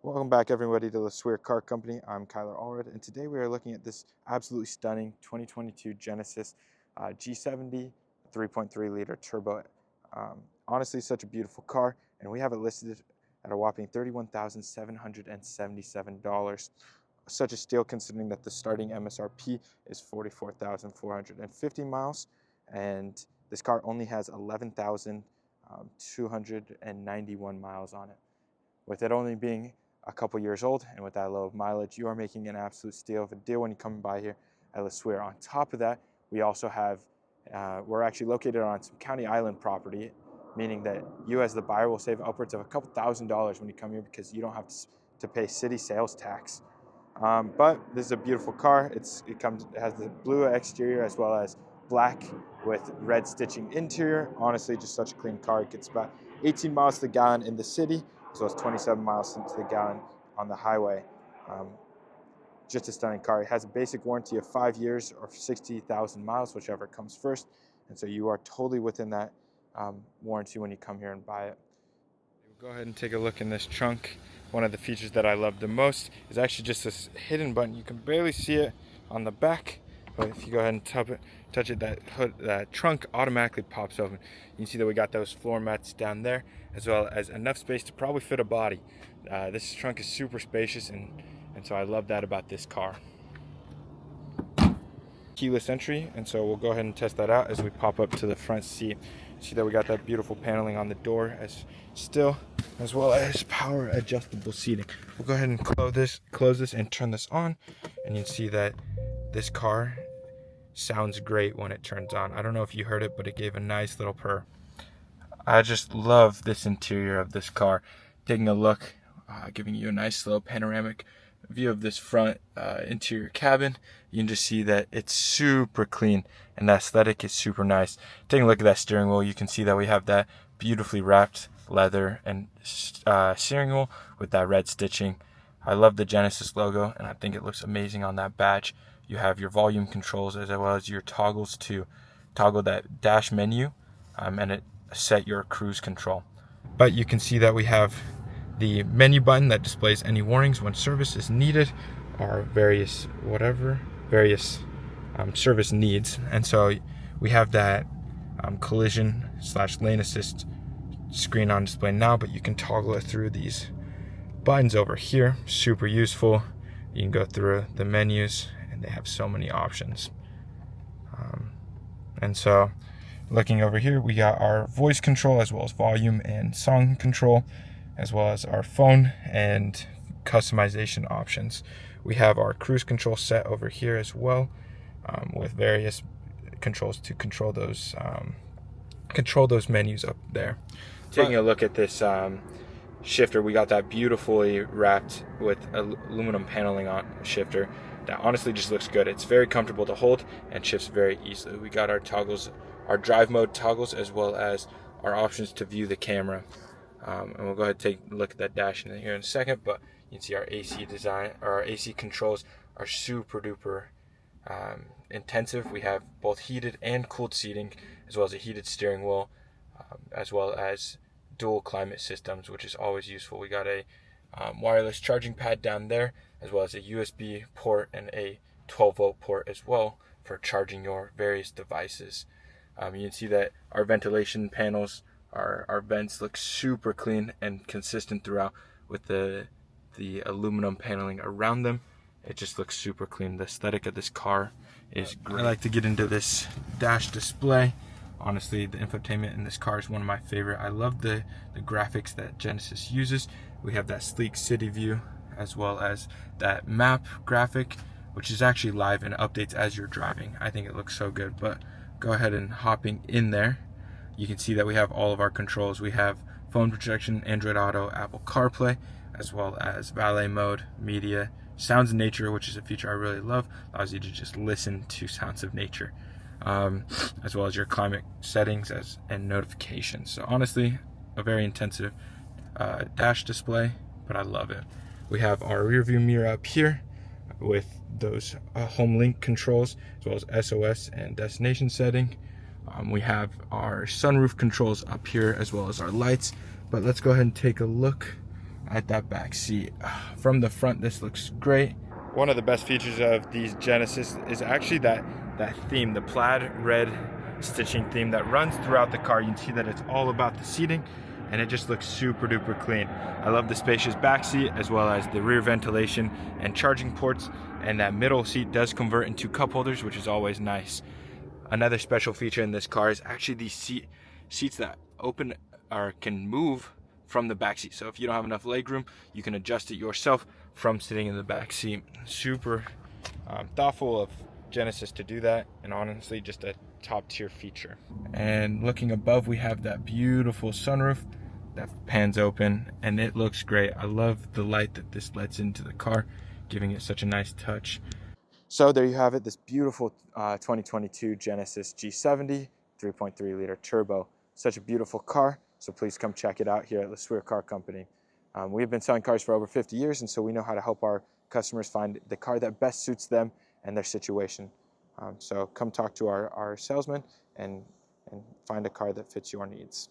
Welcome back, everybody, to the Swear Car Company. I'm Kyler Allred, and today we are looking at this absolutely stunning 2022 Genesis G70 3.3-liter turbo. Honestly, such a beautiful car, and we have it listed at a whopping $31,777. Such a steal considering that the starting MSRP is 44,450 miles, and this car only has 11,291 miles on it. With it only being a couple years old and with that low of mileage, you are making an absolute steal of a deal when you come by here at La Sueur. On top of that, we also have, we're actually located on some County Island property, meaning that you as the buyer will save upwards of a couple $1,000s when you come here because you don't have to pay city sales tax. But this is a beautiful car. It has the blue exterior as well as black with red stitching interior. Honestly, just such a clean car. It gets about 18 miles to the gallon in the city, as well as 27 miles to the gallon on the highway. Just a stunning car. It has a basic warranty of 5 years or 60,000 miles, whichever comes first. And so you are totally within that warranty when you come here and buy it. We'll go ahead and take a look in this trunk. One of the features that I love the most is actually just this hidden button. You can barely see it on the back, but if you go ahead and touch it, that trunk automatically pops open. You can see that we got those floor mats down there, as well as enough space to probably fit a body. This trunk is super spacious, and so I love that about this car. Keyless entry, and so we'll go ahead and test that out as we pop up to the front seat. See that we got that beautiful paneling on the door as well as power adjustable seating. We'll go ahead and close this and turn this on, and you can see that this car sounds great when it turns on. I don't know if you heard it, but it gave a nice little purr. I just love this interior of this car. Taking a look, giving you a nice little panoramic view of this front interior cabin. You can just see that it's super clean and the aesthetic is super nice. Taking a look at that steering wheel, you can see that we have that beautifully wrapped leather and steering wheel with that red stitching. I love the Genesis logo, and I think it looks amazing on that badge. You have your volume controls as well as your toggles to toggle that dash menu, and it set your cruise control. But you can see that we have the menu button that displays any warnings when service is needed, or various service needs. And so we have that collision / lane assist screen on display now, but you can toggle it through these buttons over here. Super useful. You can go through the menus, and they have so many options. And so looking over here, we got our voice control as well as volume and song control, as well as our phone and customization options. We have our cruise control set over here as well, with various controls to control those menus up there. Taking a look at this shifter, we got that beautifully wrapped with aluminum paneling on shifter that honestly just looks good. It's very comfortable to hold and shifts very easily. We got our toggles, our drive mode toggles, as well as our options to view the camera. And we'll go ahead and take a look at that dash in here in a second, but you can see our AC design, or our AC controls are super duper intensive. We have both heated and cooled seating, as well as a heated steering wheel, as well as dual climate systems, which is always useful. We got a wireless charging pad down there, as well as a USB port and a 12-volt port as well for charging your various devices. You can see that our ventilation panels, our vents look super clean and consistent throughout with the aluminum paneling around them. It just looks super clean. The aesthetic of this car is great. I like to get into this dash display. Honestly, the infotainment in this car is one of my favorite. I love the graphics that Genesis uses. We have that sleek city view, as well as that map graphic, which is actually live and updates as you're driving. I think it looks so good. But go ahead and hopping in there, you can see that we have all of our controls. We have phone protection, Android Auto, Apple CarPlay, as well as valet mode, media, sounds of nature, which is a feature I really love. Allows you to just listen to sounds of nature, as well as your climate settings and notifications. So honestly, a very intensive dash display, but I love it. We have our rear view mirror up here with those home link controls, as well as SOS and destination setting. We have our sunroof controls up here, as well as our lights. But let's go ahead and take a look at that back seat. From the front, this looks great. One of the best features of these Genesis is actually that theme, the plaid red stitching theme that runs throughout the car. You can see that it's all about the seating, and it just looks super duper clean. I love the spacious back seat, as well as the rear ventilation and charging ports, and that middle seat does convert into cup holders, which is always nice. Another special feature in this car is actually these seats that open or can move from the back seat. So if you don't have enough leg room, you can adjust it yourself from sitting in the back seat. Super thoughtful of Genesis to do that, and honestly just a top tier feature. And looking above, we have that beautiful sunroof that pans open, and it looks great. I love the light that this lets into the car, giving it such a nice touch. So there you have it, this beautiful 2022 Genesis G70 3.3 liter turbo. Such a beautiful car, so please come check it out here at LeSueur Car Company. We've been selling cars for over 50 years, and so we know how to help our customers find the car that best suits them and their situation. So come talk to our salesman and find a car that fits your needs.